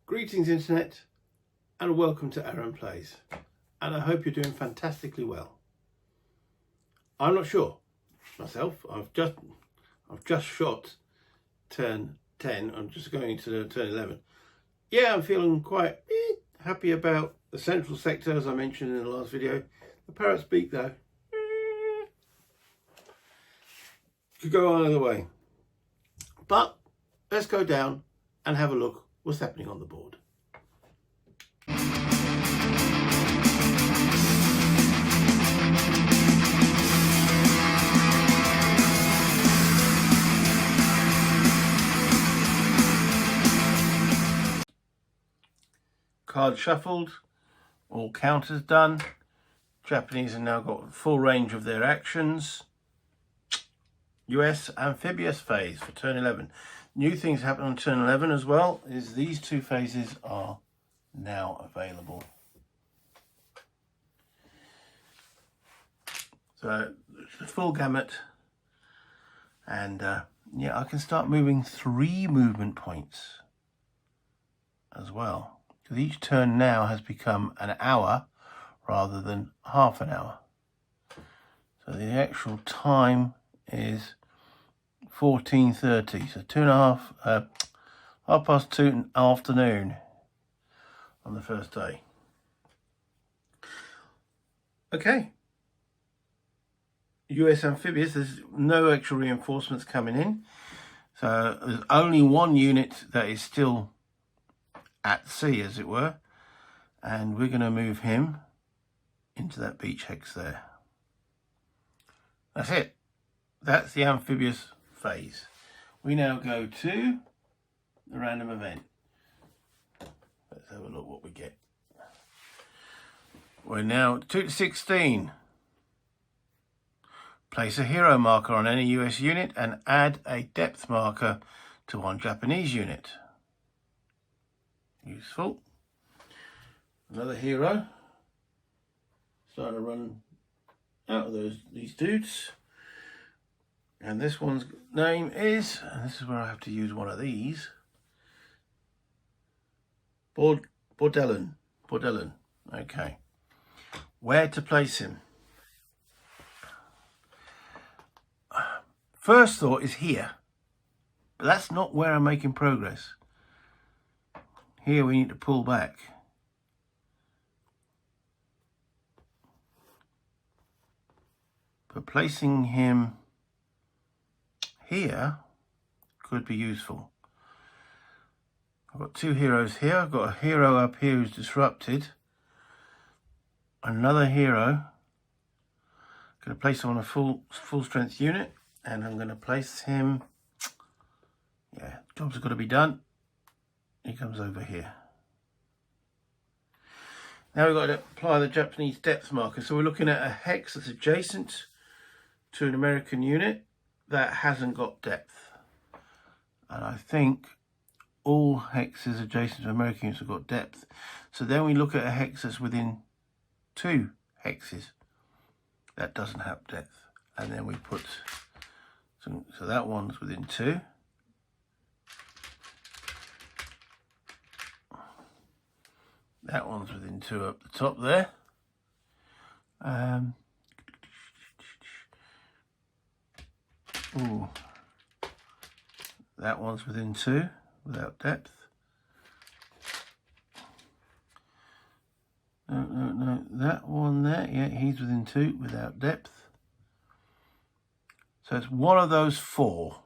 Greetings internet and welcome to Aaron Plays, and I hope you're doing fantastically well. I'm not sure myself. I've just shot turn 10. I'm just going into turn 11. Yeah, I'm feeling quite happy about the central sector, as I mentioned in the last video. The Parrots Beak though could go either way, but let's go down and have a look what's happening on the board. Cards shuffled, all counters done. Japanese have now got full range of their actions. US amphibious phase for turn 11. New things happen on turn 11 as well, is these two phases are now available. So it's the full gamut, and yeah, I can start moving 3 movement points as well, because each turn now has become an hour rather than half an hour. So the actual time is 14:30, so 2:30, 2:30 afternoon on the first day. Okay. US amphibious, there's no extra reinforcements coming in. So there's only one unit that is still at sea, as it were. And we're going to move him into that beach hex there. That's it. That's the amphibious phase. We now go to the random event. Let's have a look what we get. We're now 2-16. Place a hero marker on any US unit and add a depth marker to one Japanese unit. Useful. Another hero. Starting to run out of these dudes. And this one's name is, and this is where I have to use one of these, Bordelon. Okay. Where to place him? First thought is here, but that's not where I'm making progress. Here we need to pull back. But placing him here could be useful. I've got 2 heroes here. I've got a hero up here who's disrupted. Another hero. I'm going to place him on a full strength unit, and I'm going to place him. Yeah, job's got to be done. He comes over here. Now we've got to apply the Japanese depth marker. So we're looking at a hex that's adjacent to an American unit that hasn't got depth. And I think all hexes adjacent to American units have got depth. So then we look at a hex that's within 2 hexes that doesn't have depth. And then we put, so that one's within 2. That one's within 2 up the top there. Ooh. That one's within 2 without depth. No. That one there, yeah, he's within 2 without depth. So it's one of those 4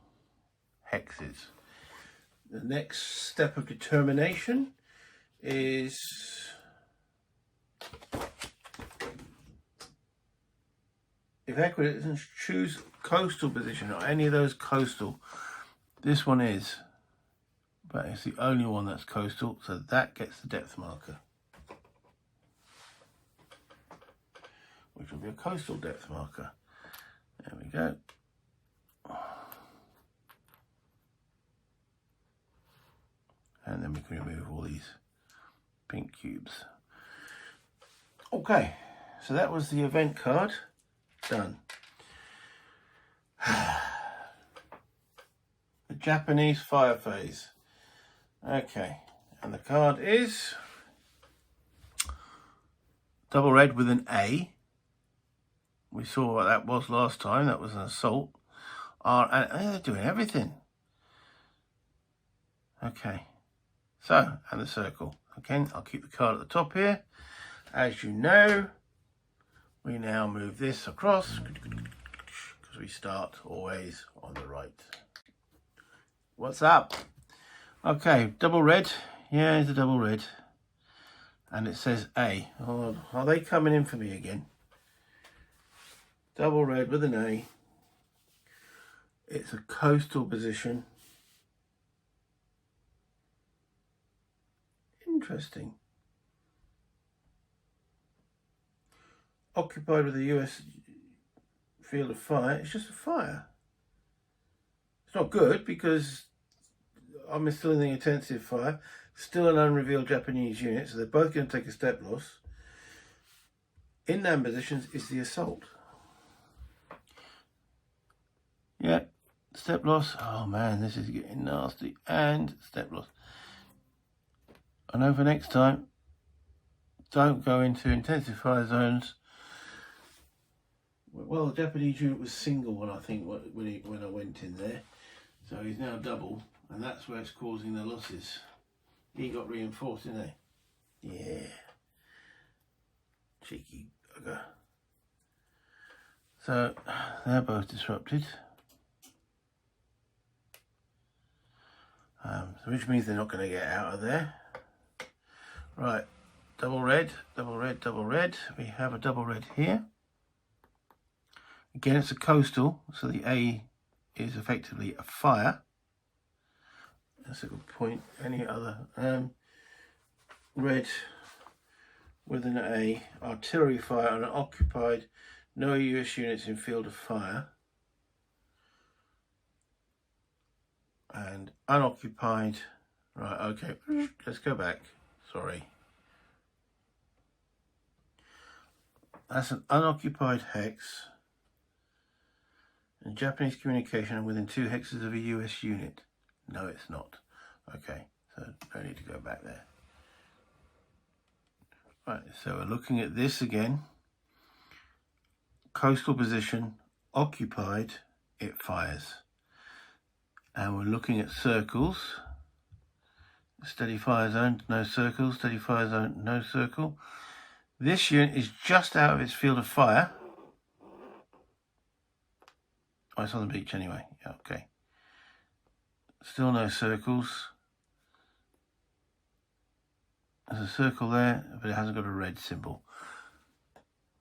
hexes. The next step of determination is if Ecuador doesn't choose coastal position or any of those coastal, this one is, but it's the only one that's coastal, so that gets the depth marker, which will be a coastal depth marker. There we go. And then we can remove all these pink cubes. Okay, so that was the event card done. The Japanese fire phase. Okay, And the card is double red with an A. We saw what that was last time. That was an assault. R, and they're doing everything. Okay. So, and the circle. Again, I'll keep the card at the top here. As you know, we now move this across because we start always on the right. What's up? Okay, double red. Yeah, it's a double red. And it says A. Oh, are they coming in for me again? Double red with an A. It's a coastal position. Interesting. Occupied with a US field of fire. It's just a fire. It's not good because I'm still in the intensive fire. Still an unrevealed Japanese unit, so they're both going to take a step loss. Inland positions is the assault. Yeah, step loss. Oh man, this is getting nasty. And step loss. I know for next time, don't go into intensive fire zones. Well, the Japanese unit was single one, I think, when I went in there. So he's now double, and that's where it's causing the losses. He got reinforced, didn't he? Yeah. Cheeky bugger. So, they're both disrupted. Which means they're not going to get out of there. Right. Double red, double red, double red. We have a double red here. Again, it's a coastal, so the A is effectively a fire. That's a good point. Any other? Red with an A. Artillery fire on an occupied. No US units in field of fire. And unoccupied. Right, okay. Let's go back. Sorry. That's an unoccupied hex. And Japanese communication within 2 hexes of a US unit. No, it's not. Okay, so no need to go back there. Right, so we're looking at this again. Coastal position, occupied, it fires. And we're looking at circles. Steady fire zone, no circle. Steady fire zone, no circle. This unit is just out of its field of fire. Oh, it's on the beach anyway. Yeah, okay. Still no circles. There's a circle there, but it hasn't got a red symbol.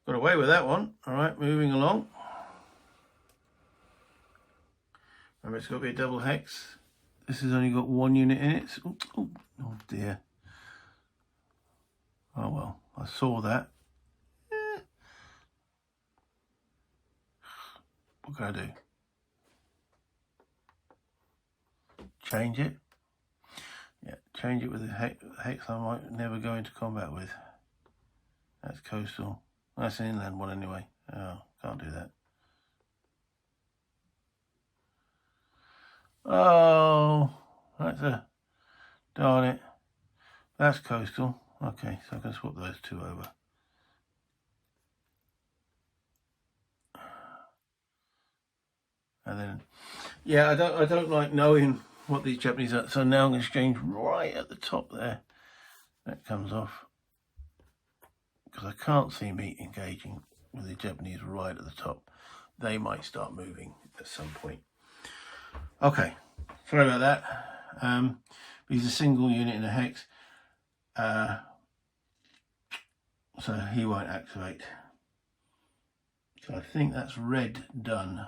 Got away with that one. All right, moving along. Remember, it's got to be a double hex. This has only got 1 unit in it. Oh dear. Oh well, I saw that. What can I do? Change it. Yeah, change it with a hex I might never go into combat with. That's coastal. That's an inland one anyway. Oh, can't do that. Oh, that's a... Darn it. That's coastal. Okay, so I can swap those 2 over. And then, yeah, I don't like knowing what these Japanese are. So now I'm going to exchange right at the top there. That comes off. Because I can't see me engaging with the Japanese right at the top. They might start moving at some point. Okay, sorry about that. He's a single unit in a hex. So he won't activate. So I think that's red done.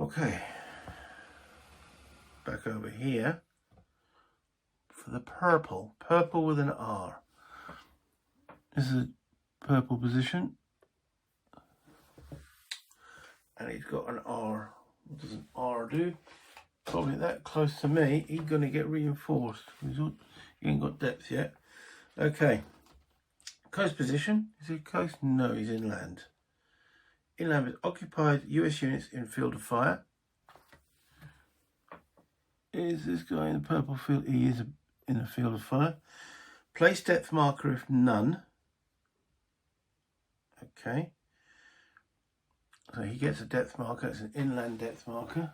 Okay, back over here for the purple with an R. This is a purple position, and he's got an R. What does an R do? Probably that close to me, he's going to get reinforced. He ain't got depth yet. Okay, coast position. Is he coast? No, he's inland. Inland with occupied US units in field of fire. Is this guy in the purple field? He is in the field of fire. Place depth marker if none. Okay. So he gets a depth marker. It's an inland depth marker.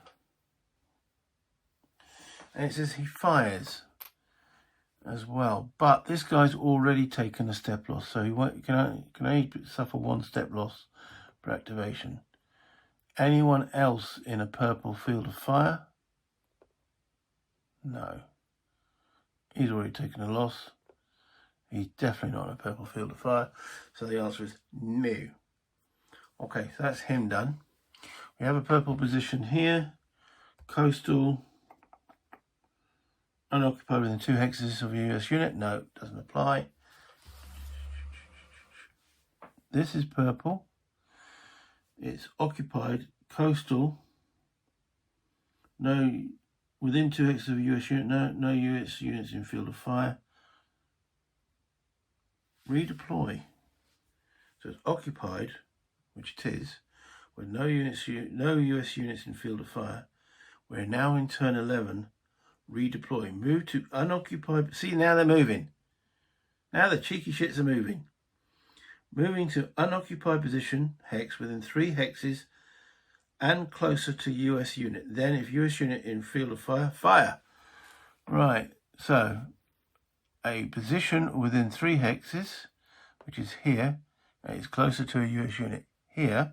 And it says he fires as well. But this guy's already taken a step loss. So he can only suffer one step loss per activation. Anyone else in a purple field of fire? No. He's already taken a loss. He's definitely not in a purple field of fire. So the answer is no. Okay, so that's him done. We have a purple position here. Coastal. Unoccupied within 2 hexes of a US unit. No, doesn't apply. This is purple. It's occupied. Coastal. No, within 2 hexes of a US unit. No US units in field of fire. Redeploy. So it's occupied, which it is, with no US units in field of fire. We're now in turn 11. Redeploy. Move to unoccupied. See, now they're moving. Now the cheeky shits are moving. Moving to unoccupied position, hex, within 3 hexes and closer to US unit. Then if US unit in field of fire, fire. Right, so a position within 3 hexes, which is here, is closer to a US unit here.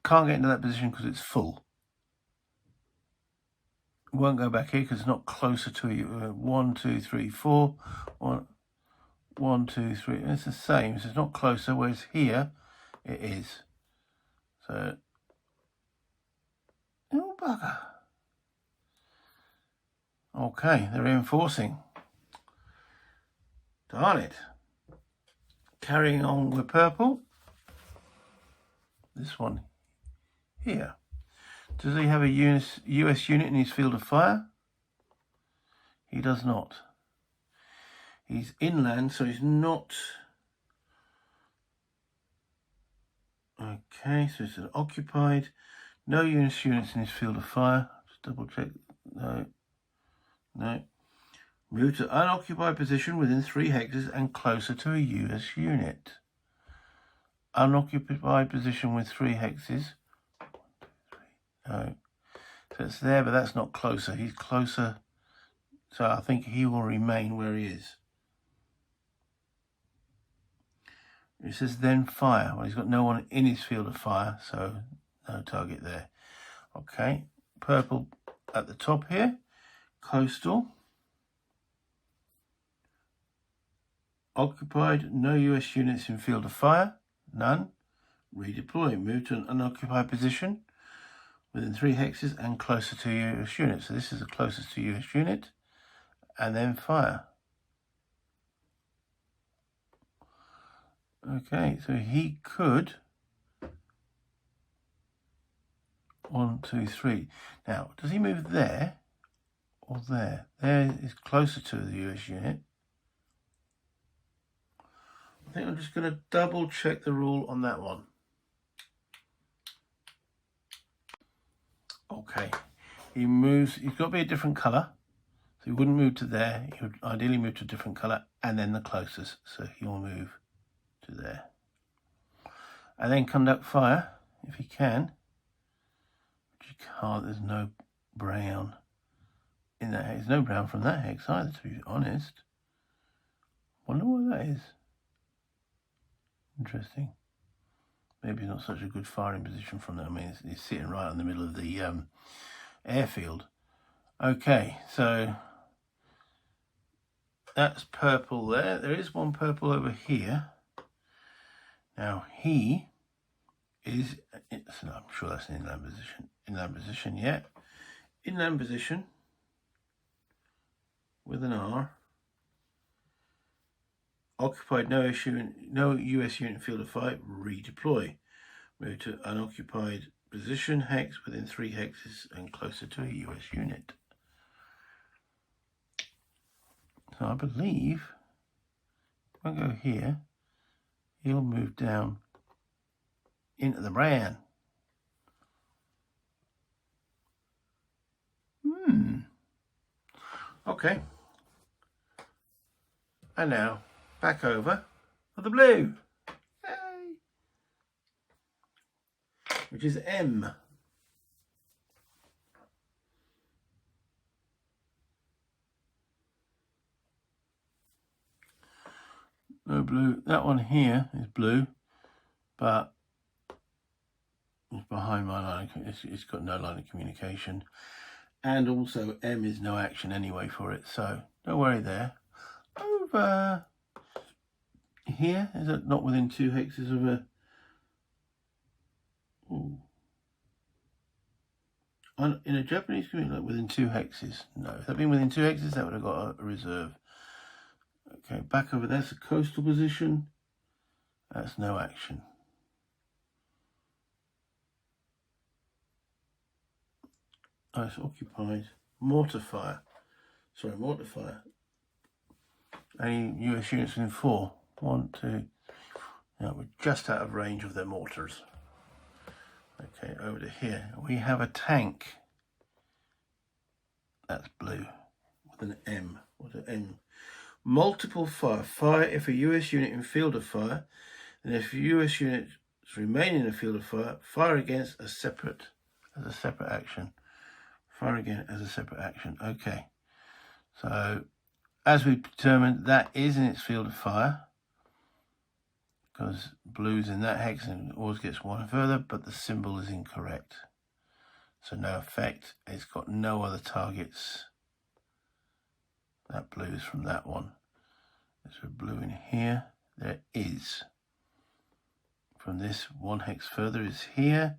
Can't get into that position because it's full. Won't go back here because it's not closer to you. 1, 2, 3, 4. 1, 2, 3. It's the same. So it's not closer. Whereas here, it is. So, oh bugger. Okay, they're reinforcing. Darn it. Carrying on with purple. This one here. Does he have a US unit in his field of fire? He does not. He's inland, so he's not. Okay, so it's an occupied. No US units in his field of fire. Just double check. No. Move to unoccupied position within 3 hexes and closer to a US unit. Unoccupied position with 3 hexes. No. So it's there, but that's not closer. He's closer. So I think he will remain where he is. It says then fire. Well, he's got no one in his field of fire, so no target there. Okay. Purple at the top here. Coastal. Occupied. No US units in field of fire. None. Redeploy. Move to an unoccupied position within 3 hexes and closer to US unit. So this is the closest to US unit. And then fire. Okay, so he could 1, 2, 3. Now, does he move there or there? There is closer to the US unit. I think I'm just going to double check the rule on that one. Okay, he moves, he's got to be a different colour. So he wouldn't move to there, he would ideally move to a different colour and then the closest. So he will move to there. And then conduct fire, if he can. But you can't, there's no brown in that hex. There's no brown from that hex either, to be honest. Wonder why that is. Interesting. Maybe not such a good firing position from there. I mean, it's sitting right in the middle of the airfield. Okay, so that's purple there. There is one purple over here. Now he is, I'm sure that's an inland position. Inland position, yeah. Inland position with an R. Occupied, no US unit field of fire, redeploy. Move to unoccupied position, hex within 3 hexes and closer to a US unit. So I believe if I go here, he'll move down into the brown. Okay. And now back over for the blue. Yay. Which is M. No blue. That one here is blue, but it's behind my line. It's got no line of communication. And also M is no action anyway for it, so don't worry there. Over here, is it not within 2 hexes of a... Ooh. In a Japanese community, like within 2 hexes. No, if that been within 2 hexes, that would have got a reserve. Okay, back over there's a coastal position. That's no action. Nice, occupied. Mortar fire. Sorry, mortar fire. Any US units within 4. 1, 2. Now we're just out of range of their mortars. Okay, over to here. We have a tank. That's blue. With an M. What an M. Multiple fire. Fire if a US unit in field of fire. And if US units remain in a field of fire, fire against as a separate action. Fire again as a separate action. Okay. So, as we've determined, that is in its field of fire. Because blue's in that hex and always gets one further, but the symbol is incorrect. So no effect. It's got no other targets. That blue is from that one. There's a blue in here. There is. From this 1 hex further is here.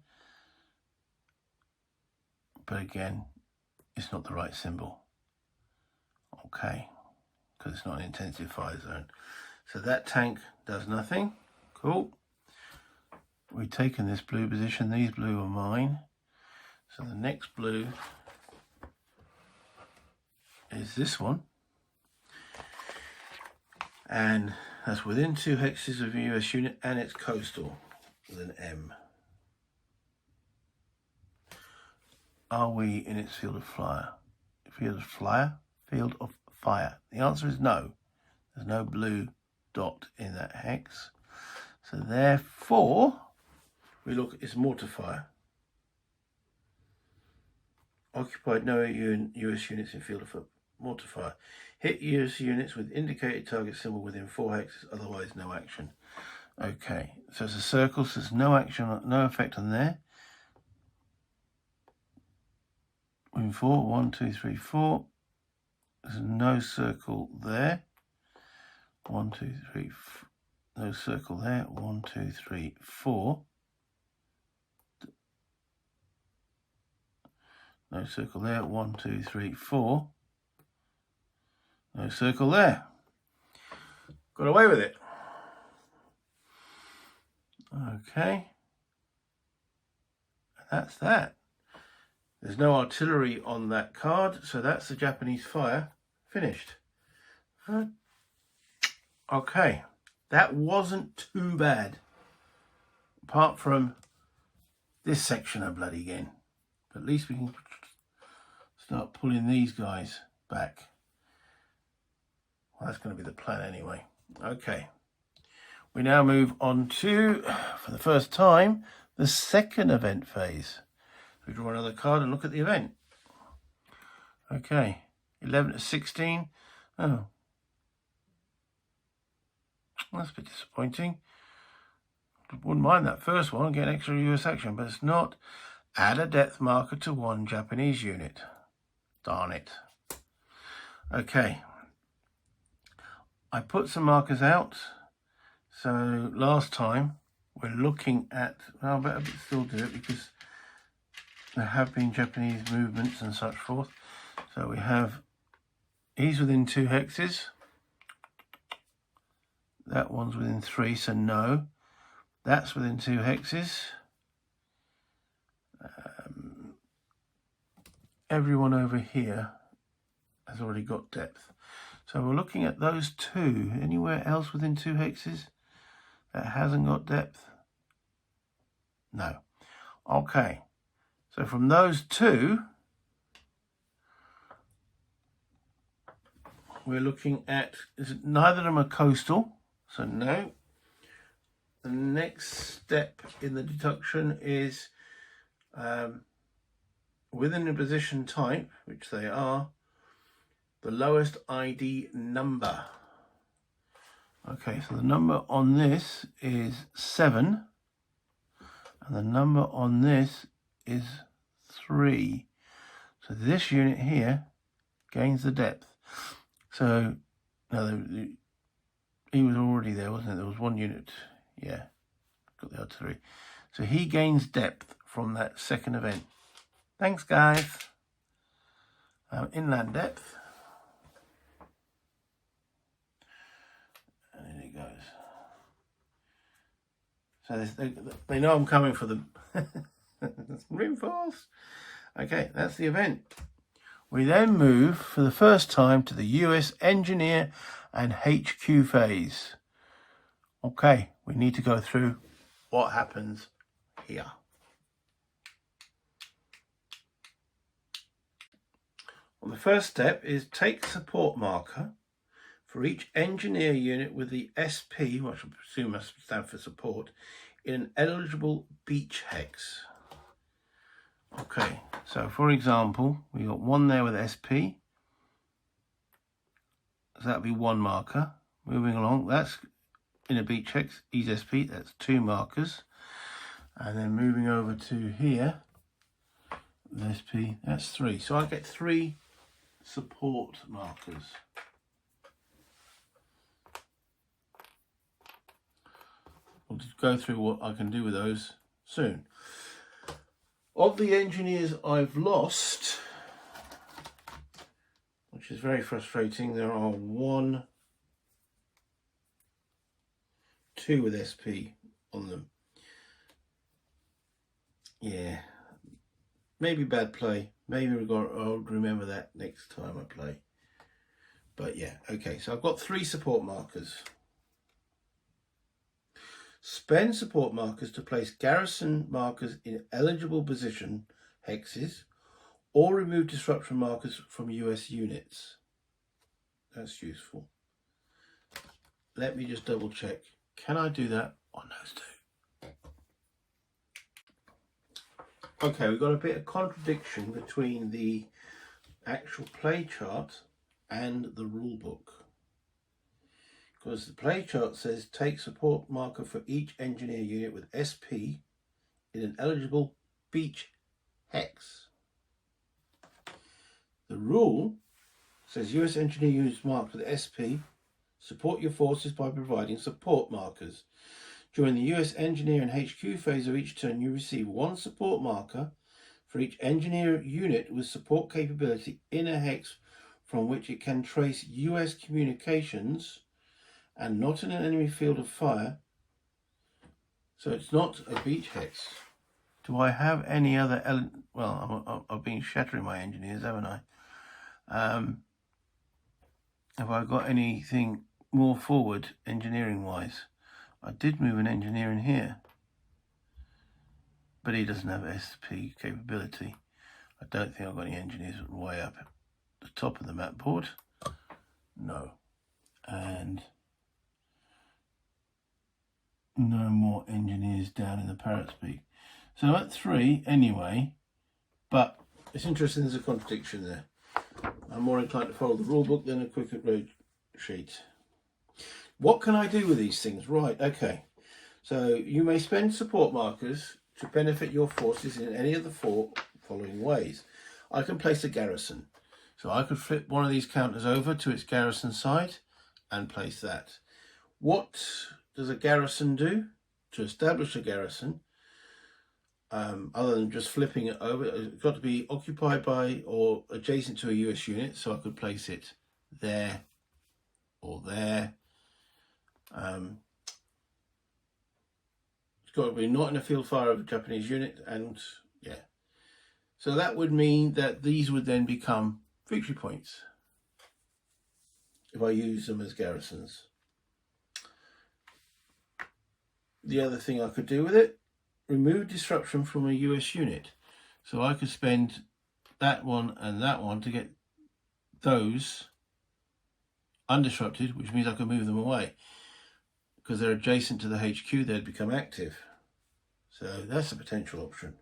But again, it's not the right symbol. Okay. Because it's not an intensive fire zone. So that tank does nothing. Cool. We've taken this blue position. These blue are mine. So the next blue is this one. And that's within 2 hexes of a US unit and it's coastal with an M. Are we in its field of fire? Field of fire? Field of fire. The answer is no. There's no blue dot in that hex. So therefore, we look, it's mortar fire. Occupied no US units in field of mortar fire. Hit US units with indicated target symbol within 4 hexes, otherwise no action. Okay, so it's a circle, so there's no action, no effect on there. Within 4, 1, 2, 3, 4. There's no circle there. 1, 2, 3, no circle there. 1, 2, 3, 4. No circle there. 1, 2, 3, 4. No circle there. Got away with it. Okay. That's that. There's no artillery on that card, so that's the Japanese fire finished. Okay. That wasn't too bad. Apart from this section of bloody again. But at least we can start pulling these guys back. Well, that's going to be the plan anyway. Okay. We now move on to, for the first time, the second event phase. We draw another card and look at the event. Okay. 11 to 16. Oh. That's a bit disappointing. Wouldn't mind that first one, get extra US action, but it's not. Add a depth marker to 1 Japanese unit. Darn it. Okay. I put some markers out. So last time we're looking at, well, I better still do it because there have been Japanese movements and such forth. So we have, he's within 2 hexes. That one's within 3, so no. That's within 2 hexes. Everyone over here has already got depth. So we're looking at those 2. Anywhere else within 2 hexes that hasn't got depth? No. Okay. So from those 2, we're looking at, neither of them are coastal, so no. The next step in the deduction is within the position type, which they are, the lowest ID number. Okay, so the number on this is 7, and the number on this is 3. So this unit here gains the depth. So, no, he was already there, wasn't it? There was one unit, yeah, got the other 3. So he gains depth from that second event. Thanks, guys. Inland depth. And in it goes. So they know I'm coming for them. Reinforce. Okay, that's the event. We then move for the first time to the US Engineer and HQ phase. Okay, we need to go through what happens here. Well, the first step is take support marker for each engineer unit with the SP, which I presume must stand for support, in an eligible beach hex. Okay, so for example, we got one there with SP. So that'll be one marker. Moving along, that's in a beach hex, he's SP, that's 2 markers. And then moving over to here, with SP, that's 3. So I get 3 support markers. We'll just go through what I can do with those soon. Of the engineers I've lost, which is very frustrating, there are 1, 2 with SP on them. Yeah, maybe bad play. Maybe I'll remember that next time I play. But yeah, okay, so I've got 3 support markers. Spend support markers to place garrison markers in eligible position hexes or remove disruption markers from US units. That's useful. Let me just double check. Can I do that on those 2? Okay, we've got a bit of contradiction between the actual play chart and the rule book. Because the play chart says take support marker for each engineer unit with SP in an eligible beach hex. The rule says US engineer units marked with SP support your forces by providing support markers. During the US engineer and HQ phase of each turn, you receive 1 support marker for each engineer unit with support capability in a hex from which it can trace US communications and not in an enemy field of fire. So it's not a beach hex. Do I have any other well, I've been shattering my engineers, haven't I? Have I got anything more forward engineering wise? I did move an engineer in here, but he doesn't have SP capability. I don't think I've got any engineers way up at the top of the map board. No. And no more engineers down in the Parrots Beak. So at 3 anyway, but it's interesting there's a contradiction there. I'm more inclined to follow the rule book than a quick road sheet. What can I do with these things? Right, okay. So you may spend support markers to benefit your forces in any of the 4 following ways. I can place a garrison. So I could flip one of these counters over to its garrison side and place that. What does a garrison do? To establish a garrison, other than just flipping it over, it's got to be occupied by or adjacent to a US unit, so I could place it there or there. It's got to be not in a field fire of a Japanese unit, and yeah. So that would mean that these would then become victory points if I use them as garrisons. The other thing I could do with it, remove disruption from a US unit. So I could spend that one and that one to get those undisrupted, which means I can move them away. Because they're adjacent to the HQ, they'd become active. So that's a potential option.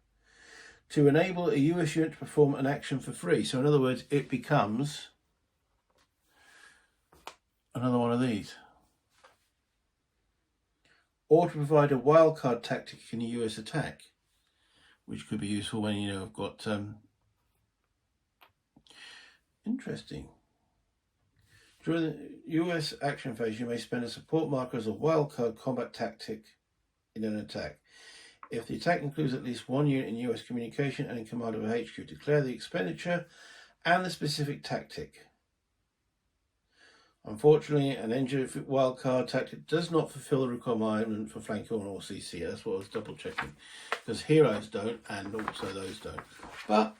To enable a US unit to perform an action for free. So in other words, it becomes another one of these. Or to provide a wildcard tactic in a US attack, which could be useful when, you know, I've got... Interesting. During the US action phase, you may spend a support marker as a wildcard combat tactic in an attack. If the attack includes at least one unit in US communication and in command of a HQ, declare the expenditure and the specific tactic. Unfortunately, an engine wildcard tactic does not fulfill the requirement for flanking or CC. That's what I was double checking, because heroes don't and also those don't. But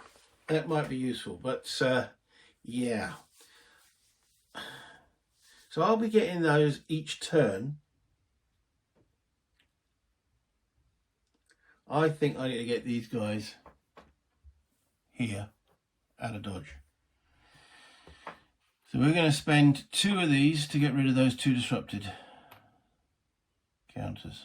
that might be useful. But yeah. So I'll be getting those each turn. I think I need to get these guys here out of dodge. So we're going to spend 2 of these to get rid of those 2 disrupted counters.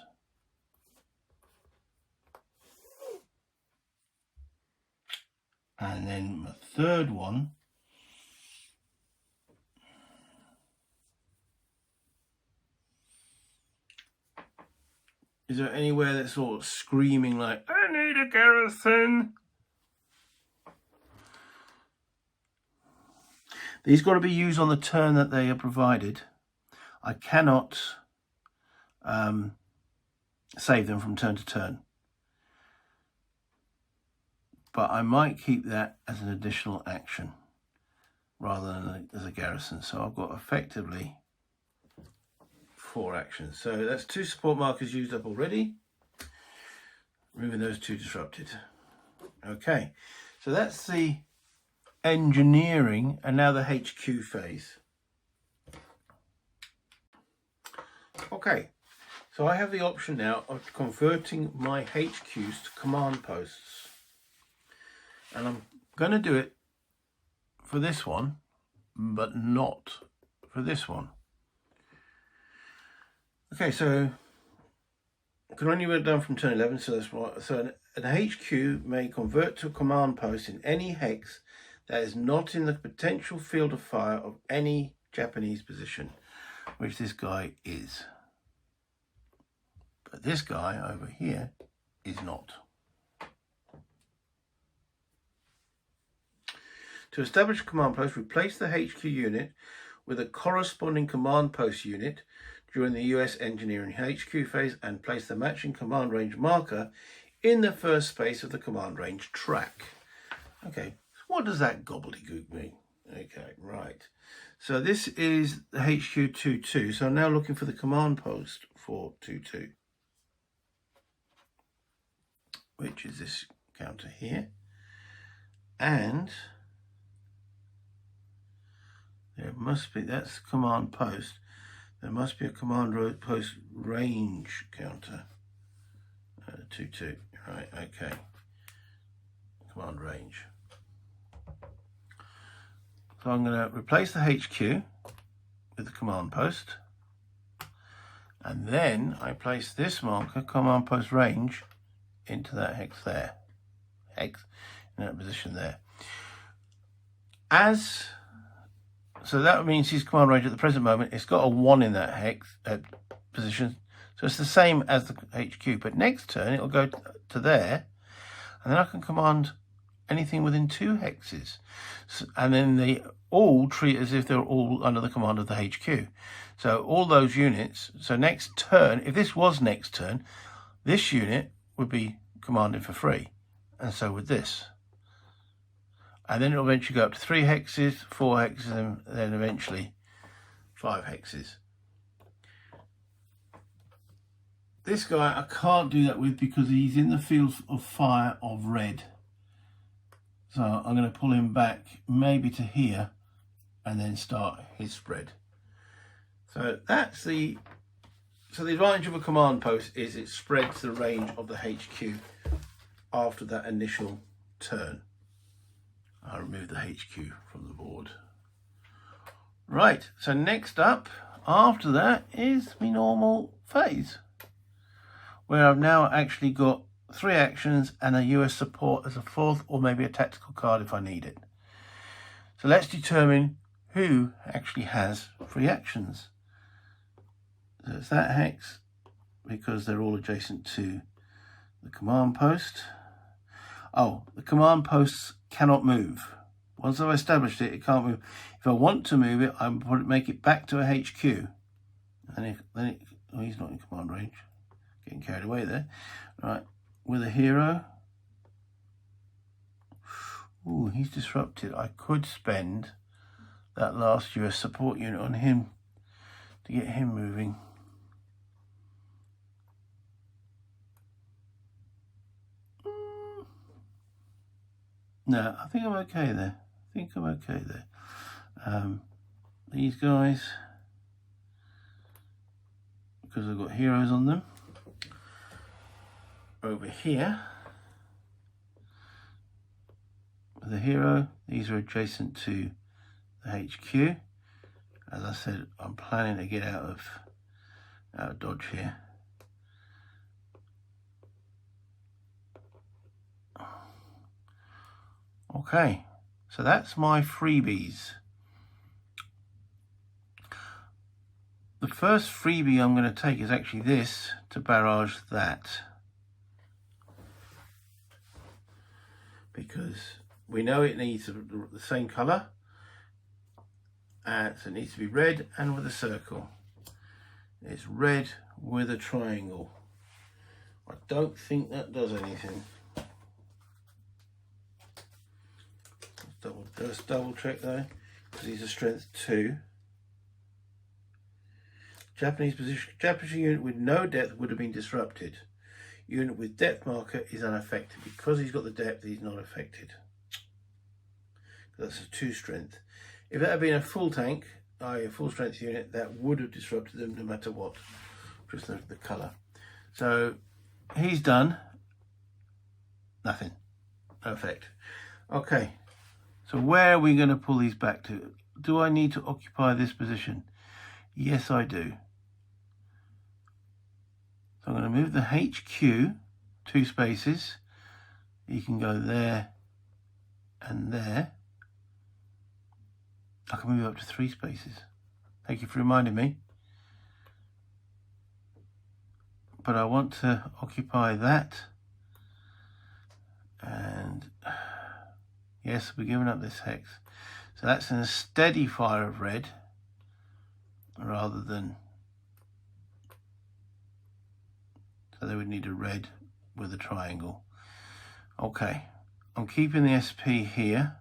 And then my third one is there anywhere that's sort of screaming like, I need a garrison? These got to be used on the turn that they are provided. I cannot save them from turn to turn. But I might keep that as an additional action rather than as a garrison. So I've got effectively 4 actions. So that's 2 support markers used up already. Removing those 2 disrupted. Okay, so that's the engineering and now the HQ phase. Okay, so I have the option now of converting my HQs to command posts. And I'm going to do it for this one, but not for this one. Okay, so I can only work down from turn 11, so that's right. So an HQ may convert to a command post in any hex that is not in the potential field of fire of any Japanese position, which this guy is. But this guy over here is not. To establish a command post, replace the HQ unit with a corresponding command post unit during the US engineering HQ phase and place the matching command range marker in the first space of the command range track. Okay, so what does that gobbledygook mean? Okay, right. So this is the HQ 22. So I'm now looking for the command post for 22, which is this counter here. And there must be, that's command post. There must be a command post range counter. 22, right, okay. Command range. So I'm going to replace the HQ with the command post. And then I place this marker, command post range, into that hex there. Hex in that position there. So that means his command range at the present moment, it's got a 1 in that hex position. So it's the same as the HQ, but next turn it'll go to there, and then I can command anything within 2 hexes. So, and then they all treat as if they're all under the command of the HQ. So all those units, so next turn, if this was next turn, this unit would be commanded for free, and so would this. And then it'll eventually go up to 3 hexes, 4 hexes, and then eventually 5 hexes. This guy I can't do that with because he's in the field of fire of red. So I'm going to pull him back maybe to here and then start his spread. So that's the advantage of a command post is it spreads the range of the HQ after that initial turn. I'll remove the HQ from the board. Right, so next up after that is my normal phase, where I've now actually got 3 actions and a US support as a 4th, or maybe a tactical card if I need it. So let's determine who actually has 3 actions. So it's that hex, because they're all adjacent to the command post. Oh, the command posts cannot move. Once I've established it, it can't move. If I want to move it, I make it back to a HQ. And oh, he's not in command range. Getting carried away there. Right, with a hero. Ooh, he's disrupted. I could spend that last US support unit on him to get him moving. No, I think I'm okay there. These guys, because I've got heroes on them, over here with the hero, these are adjacent to the HQ. As I said, I'm planning to get out of dodge here. Okay, so that's my freebies. The first freebie I'm going to take is actually this, to barrage that. Because we know it needs the same colour. So it needs to be red and with a circle. It's red with a triangle. I don't think that does anything. Let's double check though, because he's a strength 2. Japanese unit with no depth would have been disrupted. Unit with depth marker is unaffected. Because he's got the depth, he's not affected. That's a 2 strength. If that had been a full tank, a full strength unit, that would have disrupted them no matter what. Just the colour. So he's done. Nothing. No effect. Okay. So where are we going to pull these back to? Do I need to occupy this position? Yes, I do. So I'm going to move the HQ 2 spaces. You can go there and there. I can move up to 3 spaces. Thank you for reminding me. But I want to occupy that. And yes, we're giving up this hex. So that's in a steady fire of red rather than... So they would need a red with a triangle. Okay, I'm keeping the SP here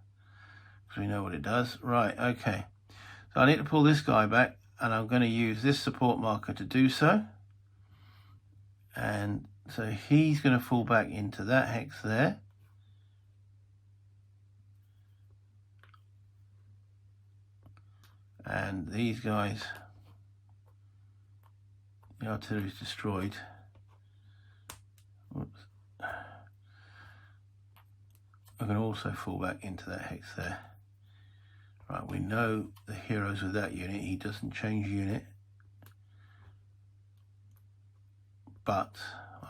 because we know what it does. Right, okay. So I need to pull this guy back, and I'm going to use this support marker to do so. And so he's going to fall back into that hex there. And these guys, the artillery is destroyed. Whoops. I'm going to also fall back into that hex there. Right, we know the heroes with that unit. He doesn't change unit. But,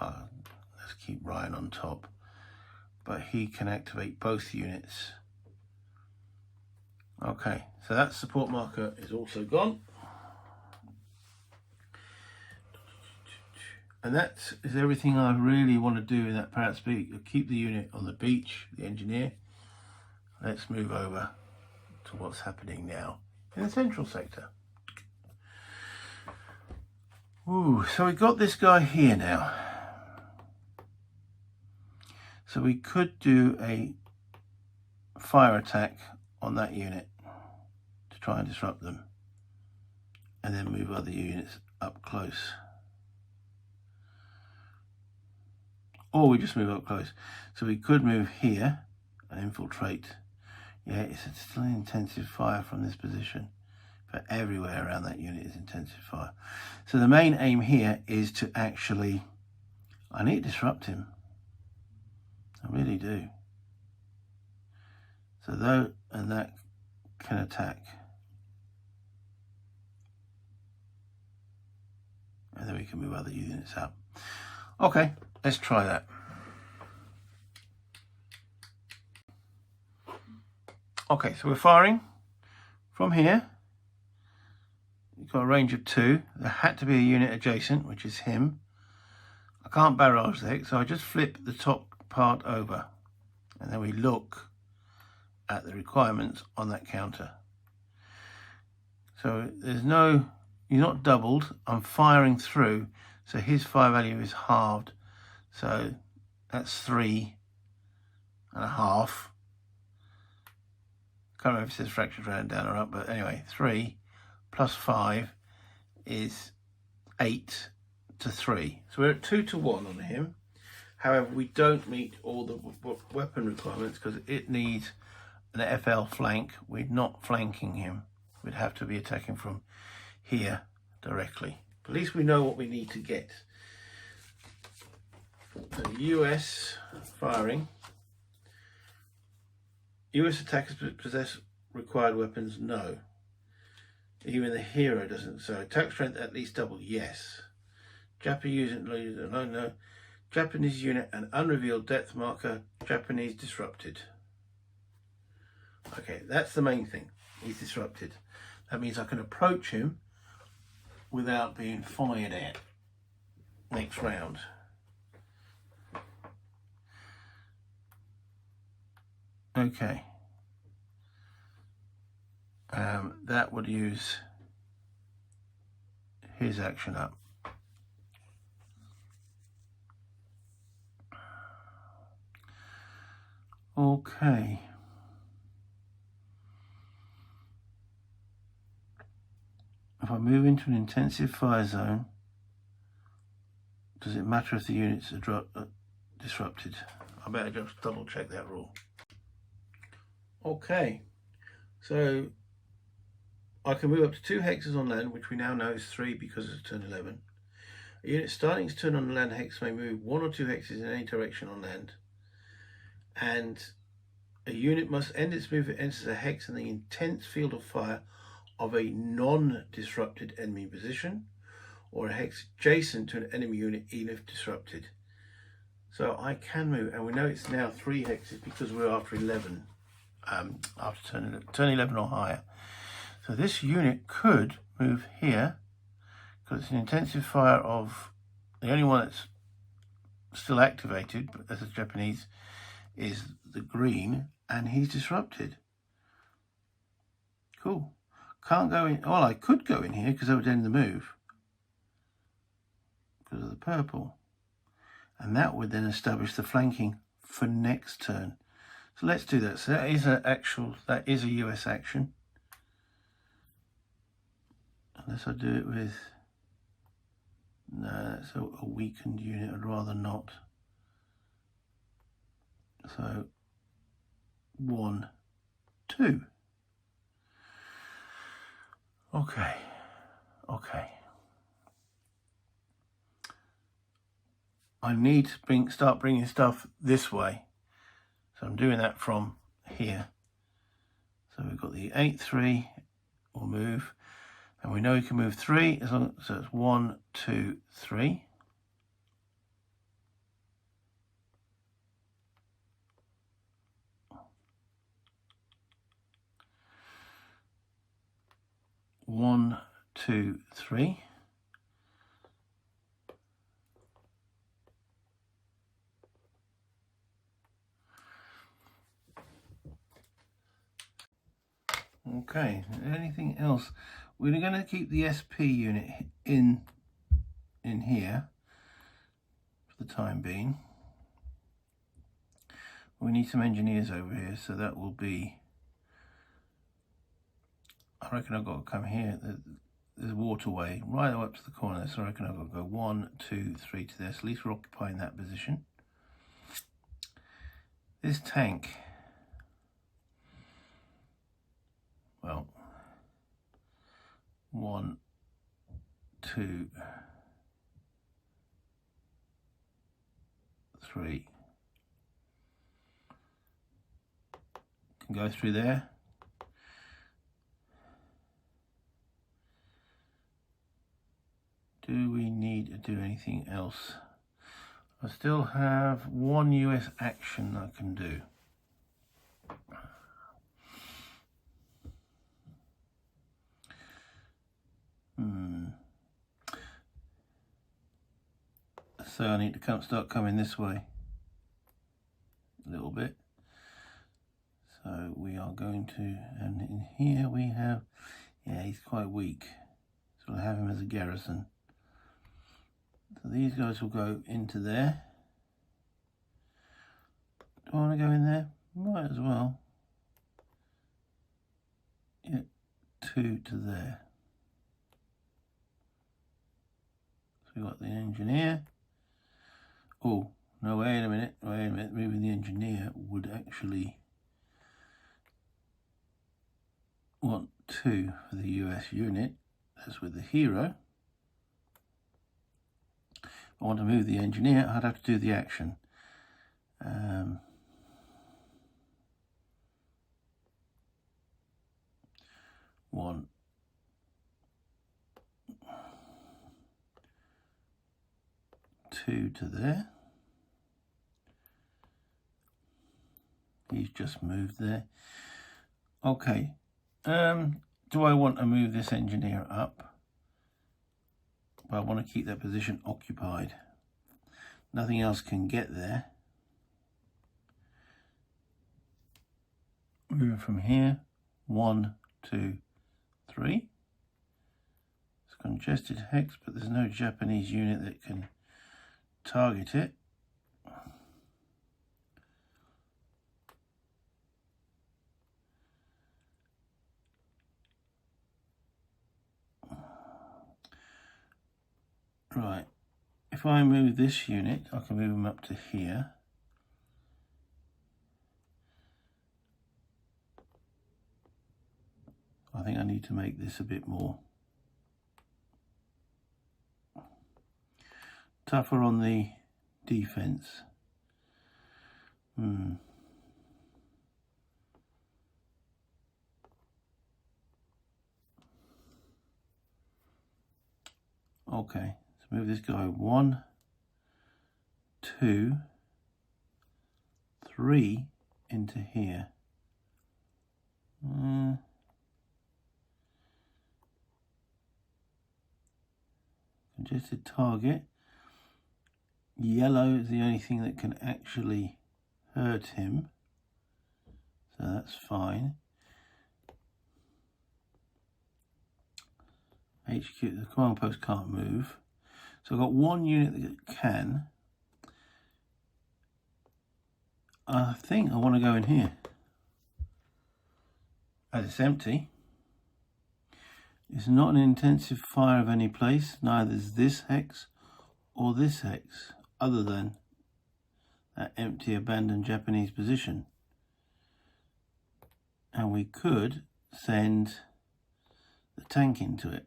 let's keep Ryan on top. But he can activate both units. Okay, so that support marker is also gone. And that is everything I really want to do in that Parrots Beak. I'll keep the unit on the beach, the engineer. Let's move over to what's happening now in the central sector. Ooh, so we've got this guy here now. So we could do a fire attack on that unit to try and disrupt them, and then move other units up close. Or we just move up close. So we could move here and infiltrate. Yeah, it's still an intensive fire from this position, but everywhere around that unit is intensive fire. So the main aim here is to actually, I need to disrupt him. I really do. So though, and that can attack. and then we can move other units up. Okay, let's try that. Okay, so we're firing from here. You've got a range of 2. There had to be a unit adjacent, which is him. I can't barrage the hex, so I just flip the top part over, and then we look at the requirements on that counter. So there's no, you're not doubled. I'm firing through, so his fire value is halved. So that's 3.5. Can't remember if it says fractured round, down or up, but anyway, 3 plus 5 is 8 to 3. So we're at 2 to 1 on him. However, we don't meet all the weapon requirements because it needs an FL flank. We're not flanking him. We'd have to be attacking from here directly. But at least we know what we need to get. So US firing. US attackers possess required weapons? No. Even the hero doesn't. So attack strength at least double? Yes. Japanese unit, no. Japanese unit and unrevealed depth marker. Japanese disrupted. Okay, that's the main thing. He's disrupted. That means I can approach him without being fired at next round. Okay. That would use his action up. Okay. If I move into an intensive fire zone, does it matter if the units are disrupted? I better just double check that rule. Okay, so I can move up to 2 hexes on land, which we now know is 3 because it's turn 11. A unit starting its turn on the land hex may move 1 or 2 hexes in any direction on land, and a unit must end its move if it enters a hex in the intense field of fire of a non-disrupted enemy position, or a hex adjacent to an enemy unit even if disrupted. So I can move, and we know it's now 3 hexes because we're after 11, after turn 11 or higher. So this unit could move here because it's an intensive fire of, the only one that's still activated, but as a Japanese, is the green, and he's disrupted. Cool. Can't go in, well, I could go in here because I would end the move because of the purple, and that would then establish the flanking for next turn. So let's do that. So that is a US action, unless I do it with, no, that's a weakened unit. I'd rather not. So 1, 2. Okay. I need to start bringing stuff this way. So I'm doing that from here. So we've got the 8-3 will move, and we know we can move 3 as long as, so it's 1, 2, 3. One, 2, 3. Okay, anything else? We're going to keep the SP unit in here for the time being. We need some engineers over here, so that will be, I reckon I've got to come here. There's a waterway right up to the corner, so I reckon I've got to go 1, 2, 3 to this. At least we're occupying that position. This tank, well, 1, 2, 3. Can go through there. Do we need to do anything else? I still have one US action I can do. So I need to start coming this way a little bit. So we are going to, and in here we have, yeah, he's quite weak. So we'll have him as a garrison. So these guys will go into there. Do I want to go in there? Might as well. Yeah, 2 to there. So we've got the engineer. Oh, no, wait a minute. Moving the engineer would actually want 2 for the US unit. That's with the hero. If I want to move the engineer, I'd have to do the action. 1. 2 to there. He's just moved there. Okay. Do I want to move this engineer up? But I want to keep that position occupied. Nothing else can get there. Moving from here. 1, 2, 3. It's congested hex, but there's no Japanese unit that can target it. Right, if I move this unit, I can move them up to here. I think I need to make this a bit more tougher on the defense. Okay, let's move this guy 1, 2, 3 into here. Congested target. Yellow is the only thing that can actually hurt him, so that's fine. HQ, the command post can't move. So I've got one unit that can. I think I want to go in here. As it's empty. It's not an intensive fire of any place. Neither is this hex or this hex, other than that empty abandoned Japanese position. And we could send the tank into it.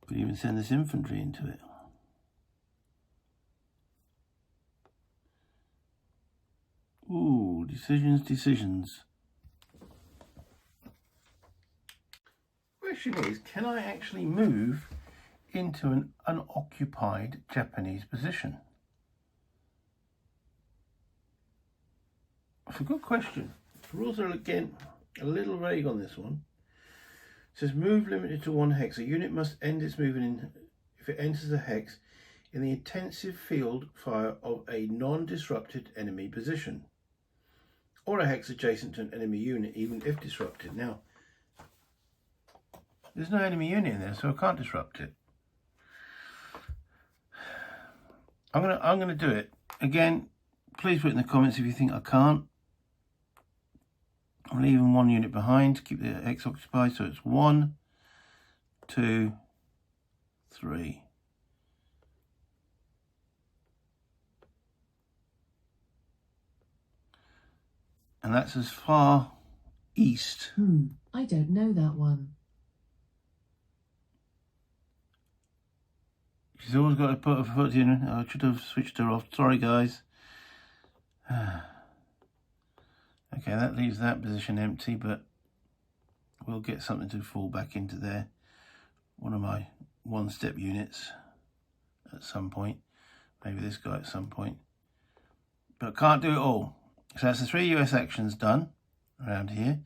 Could even send this infantry into it. Ooh, decisions. Question is, can I actually move into an unoccupied Japanese position? It's a good question. The rules are again a little vague on this one. It says move limited to 1 hex. A unit must end its movement if it enters a hex in the intensive field fire of a non-disrupted enemy position, or a hex adjacent to an enemy unit, even if disrupted. Now, there's no enemy unit in there, so I can't disrupt it. I'm gonna do it again. Please put in the comments if you think I can't. I'm leaving 1 unit behind to keep the hex occupied, so it's 1, 2, 3. And that's as far east. I don't know that one. She's always got to put her foot in. I should have switched her off. Sorry, guys. Okay, that leaves that position empty, but we'll get something to fall back into there one of my one-step units at some point. Maybe this guy at some point. But can't do it all. So that's the 3 US actions done around here.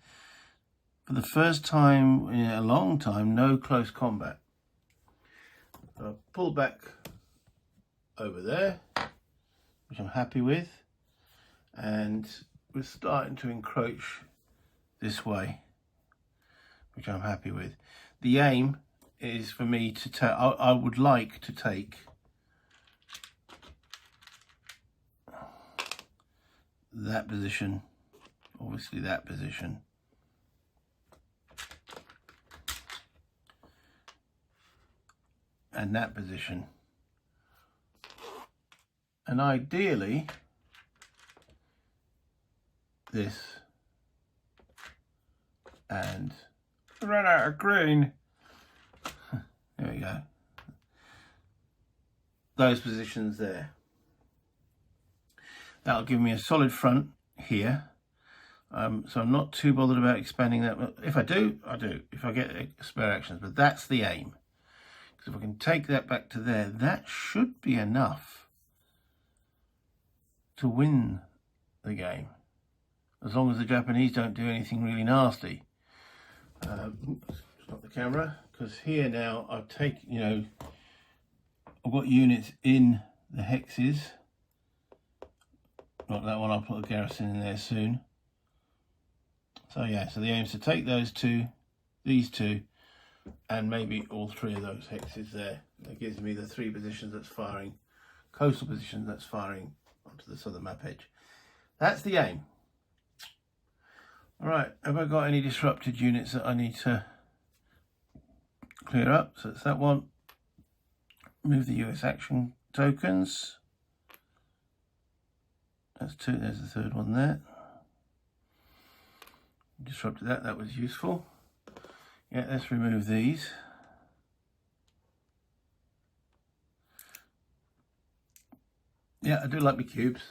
For the first time in a long time, no close combat. I'll pull back over there, which I'm happy with. And we're starting to encroach this way, which I'm happy with. The aim is for me to take, I would like to take that position, obviously that position, and that position, and ideally this, and run out of green. There we go. Those positions there. That'll give me a solid front here. So I'm not too bothered about expanding that. If I do, I do. If I get spare actions, but that's the aim. Because if I can take that back to there, that should be enough to win the game. As long as the Japanese don't do anything really nasty. Stop the camera, because here now I've taken, you know, I've got units in the hexes. Not that one, I'll put a garrison in there soon. So yeah, so the aim is to take those two, these two, and maybe all 3 of those hexes there. That gives me the 3 positions that's firing, coastal positions that's firing onto the southern map edge. That's the aim. Alright, have I got any disrupted units that I need to clear up? So it's that one. Move the US action tokens. That's 2, there's the 3rd one there. Disrupted that, that was useful. Yeah, let's remove these. Yeah, I do like my cubes.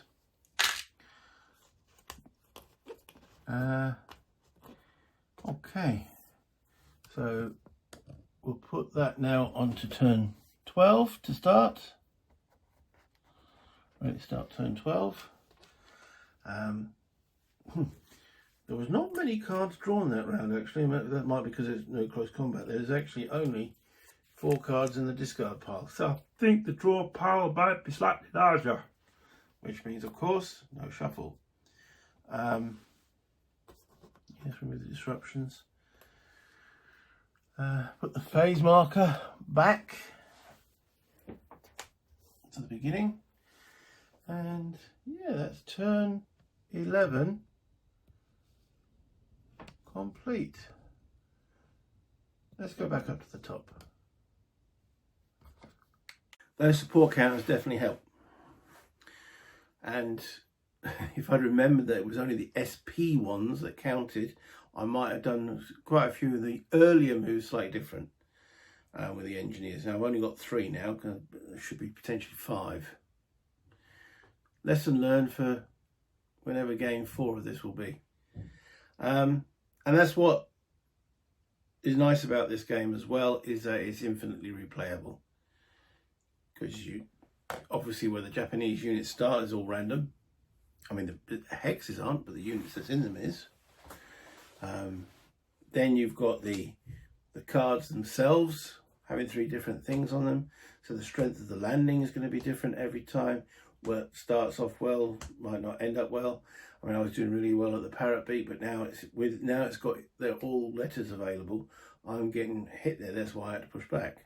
Okay, so we'll put that now onto turn 12 to start. Ready to start turn 12. There was not many cards drawn that round actually. That might be because there's no close combat. There's actually only 4 cards in the discard pile. So I think the draw pile might be slightly larger, which means of course no shuffle. Let's remove the disruptions. Put the phase marker back to the beginning. And yeah, that's turn 11 complete. Let's go back up to the top. Those support counters definitely help. And if I'd remembered that it was only the SP ones that counted, I might have done quite a few of the earlier moves slightly different with the engineers. Now I've only got 3 now, because there should be potentially 5. Lesson learned for whenever game 4 of this will be. And that's what is nice about this game as well, is that it's infinitely replayable. Because you obviously where the Japanese units start is all random. I mean the hexes aren't, but the units that's in them is. Then you've got the cards themselves having 3 different things on them, so the strength of the landing is going to be different every time. Where it starts off well might not end up well. I mean, I was doing really well at the Parrot Beak, but now it's got, they're all letters available. I'm getting hit there. That's why I had to push back.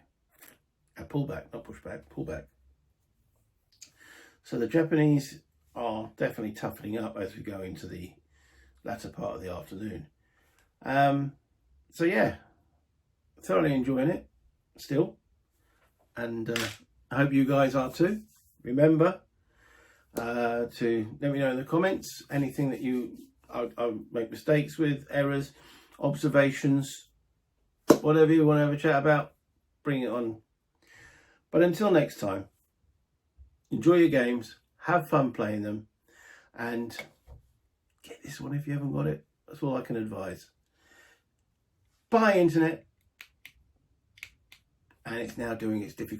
Pull back, not push back, pull back. So the Japanese are definitely toughening up as we go into the latter part of the afternoon. So yeah, thoroughly enjoying it still, and I hope you guys are too. Remember to let me know in the comments anything that I make mistakes with, errors, observations, whatever you want to have a chat about, bring it on. But until next time, enjoy your games, have fun playing them, and get this one if you haven't got it. That's all I can advise. Bye, Internet. and it's now doing its difficult